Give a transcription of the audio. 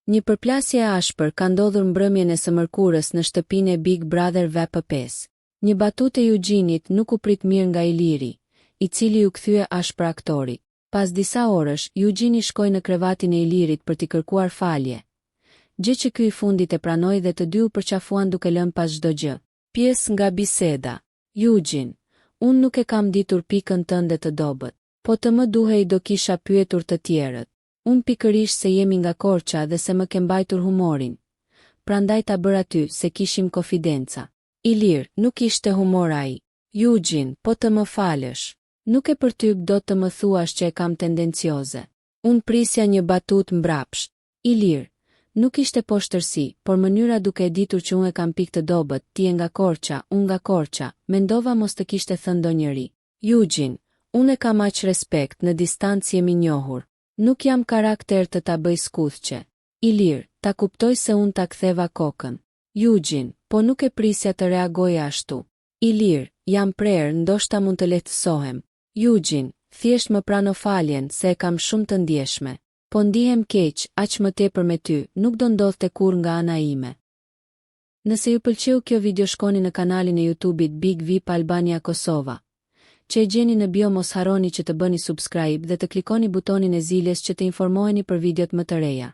Një përplasje e ashpër ka ndodhur mbrëmjen e së mërkurës në shtëpinë e Big Brother VP5. Një batutë e Eugenit nuk u prit mirë nga Iliri, i cili u kthye ashpër aktorit. Pas disa orësh, Eugeni shkoi në krevatin e Ilirit për t'i kërkuar falje. Gjë që ky i fundit e pranoi dhe të dy u përqafuan duke lënë pas çdo gjë. Pjesë nga biseda. Eugen, unë nuk e kam ditur pikën tënde të dobët, po të më duhej do kisha pyetur të tjerët. Unë pikërisht se jemi nga Korça dhe se më ke mbajtur humorin. Prandaj ta bëra ty se kishim konfidenca. Ilir, nuk ishte humor ai. Eugen, po të më falësh. Nuk e përtyp do të më thuash që e kam tendencioze. Unë prisja një batutë mbrapsht. Ilir, nuk ishte poshtërsi, por mënyra duke e ditur që unë e kam pikë të dobët, ti e nga Korça, unë nga Korça, mendova mos të kishte thënë ndonjëri. Eugen, unë e kam aq respekt, në distancë jemi njohur. Nuk jam karakter të ta bëj skuthqe. Ilir, ta kuptoj se unë ta ktheva kokën. Eugen, po nuk e prisja të reagoj ashtu. Ilir, jam prerë, ndoshta mund të lehtësohem. Eugen, thjesht më prano faljen se e kam shumë të ndjeshme. Po ndihem keq, aq më tepër me ty, nuk do ndodhte kur nga ana ime. Nëse ju pëlqeu kjo video shkoni në kanalin e YouTube-it Big VIP Albania Kosova. Që e gjeni në bio mos harroni që të bëni subscribe dhe të klikoni butonin e ziljes që të informoheni për videot më të reja.